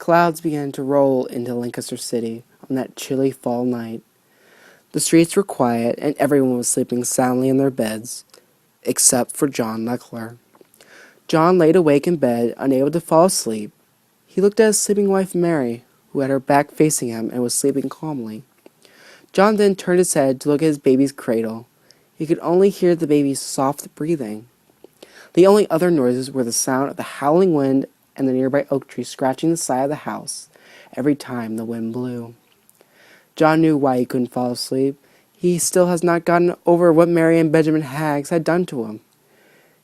Clouds began to roll into Lancaster City on that chilly fall night. The streets were quiet, and everyone was sleeping soundly in their beds, except for John Leckler. John laid awake in bed, unable to fall asleep. He looked at his sleeping wife Mary, who had her back facing him and was sleeping calmly. John then turned his head to look at his baby's cradle. He could only hear the baby's soft breathing. The only other noises were the sound of the howling wind and the nearby oak tree scratching the side of the house every time the wind blew. John knew why he couldn't fall asleep. He still has not gotten over what Mary and Benjamin Haggs had done to him.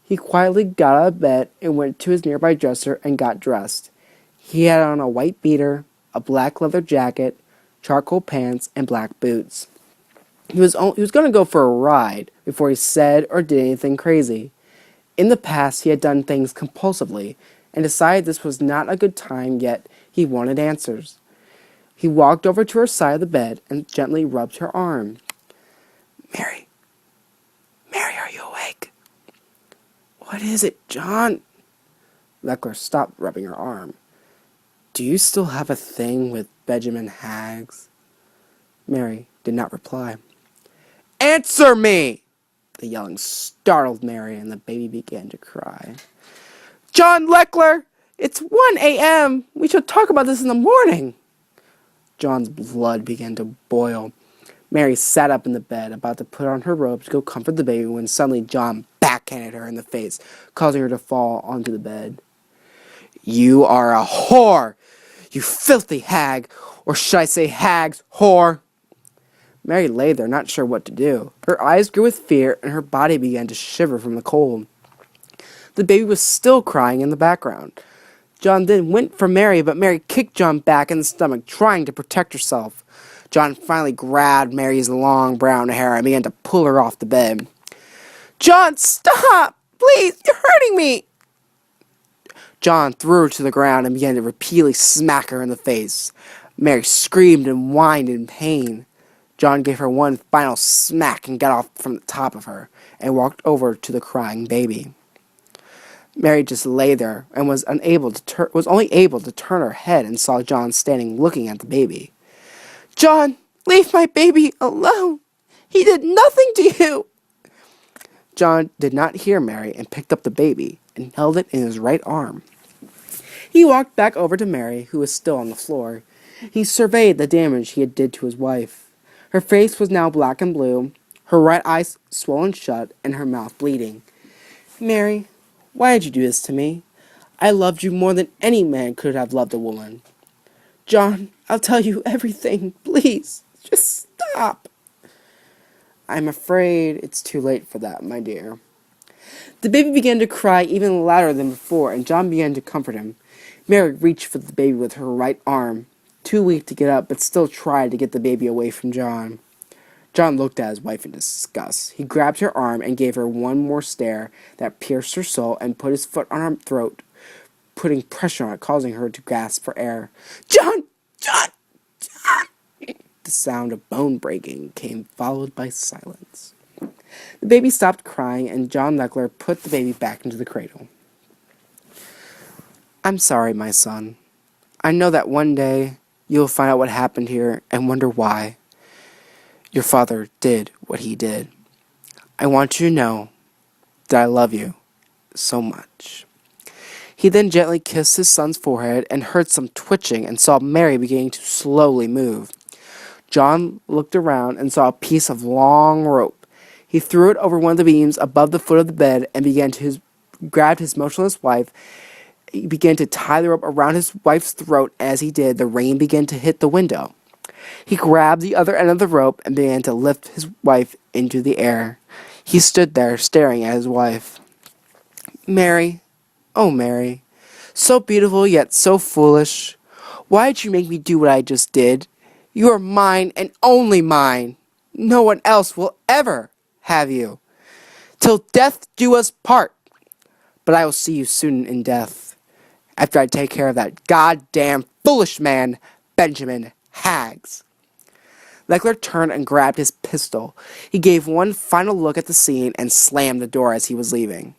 He quietly got out of bed and went to his nearby dresser and got dressed. He had on a white beater, a black leather jacket, charcoal pants, and black boots. He was going to go for a ride before he said or did anything crazy. In the past, he had done things compulsively and decided this was not a good time, yet he wanted answers. He walked over to her side of the bed and gently rubbed her arm. Mary, are you awake? What is it, John? Leckler stopped rubbing her arm. Do you still have a thing with Benjamin Haggs? Mary did not reply. Answer me! The yelling startled Mary, and the baby began to cry. John Leckler! It's 1 a.m. We shall talk about this in the morning. John's blood began to boil. Mary sat up in the bed, about to put on her robe to go comfort the baby, when suddenly John backhanded her in the face, causing her to fall onto the bed. You are a whore! You filthy hag! Or should I say hag's whore? Mary lay there, not sure what to do. Her eyes grew with fear, and her body began to shiver from the cold. The baby was still crying in the background. John then went for Mary, but Mary kicked John back in the stomach, trying to protect herself. John finally grabbed Mary's long brown hair and began to pull her off the bed. John, stop! Please, you're hurting me! John threw her to the ground and began to repeatedly smack her in the face. Mary screamed and whined in pain. John gave her one final smack and got off from the top of her and walked over to the crying baby. Mary just lay there and was only able to turn her head and saw John standing looking at the baby. John, leave my baby alone. He did nothing to you. John did not hear Mary and picked up the baby and held it in his right arm. He walked back over to Mary, who was still on the floor. He surveyed the damage he had did to his wife. Her face was now black and blue, her right eye swollen shut, and her mouth bleeding. Mary, why did you do this to me? I loved you more than any man could have loved a woman. John, I'll tell you everything. Please, just stop. I'm afraid it's too late for that, my dear. The baby began to cry even louder than before, and John began to comfort him. Mary reached for the baby with her right arm, too weak to get up, but still tried to get the baby away from John. John looked at his wife in disgust. He grabbed her arm and gave her one more stare that pierced her soul and put his foot on her throat, putting pressure on it, causing her to gasp for air. John! John! John! The sound of bone breaking came, followed by silence. The baby stopped crying, and John Leckler put the baby back into the cradle. I'm sorry, my son. I know that one day you'll find out what happened here and wonder why your father did what he did. I want you to know that I love you so much. He then gently kissed his son's forehead and heard some twitching and saw Mary beginning to slowly move. John looked around and saw a piece of long rope. He threw it over one of the beams above the foot of the bed and grabbed his motionless wife. He began to tie the rope around his wife's throat. As he did, the rain began to hit the window. He grabbed the other end of the rope and began to lift his wife into the air. He stood there staring at his wife. Mary, oh Mary, so beautiful yet so foolish. Why did you make me do what I just did? You are mine and only mine. No one else will ever have you. Till death do us part. But I will see you soon in death, after I take care of that goddamn foolish man, Benjamin Haggs. Leckler turned and grabbed his pistol. He gave one final look at the scene and slammed the door as he was leaving.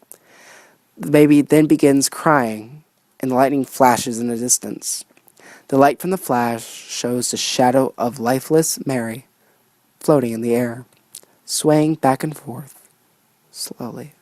The baby then begins crying, and the lightning flashes in the distance. The light from the flash shows the shadow of lifeless Mary floating in the air, swaying back and forth slowly.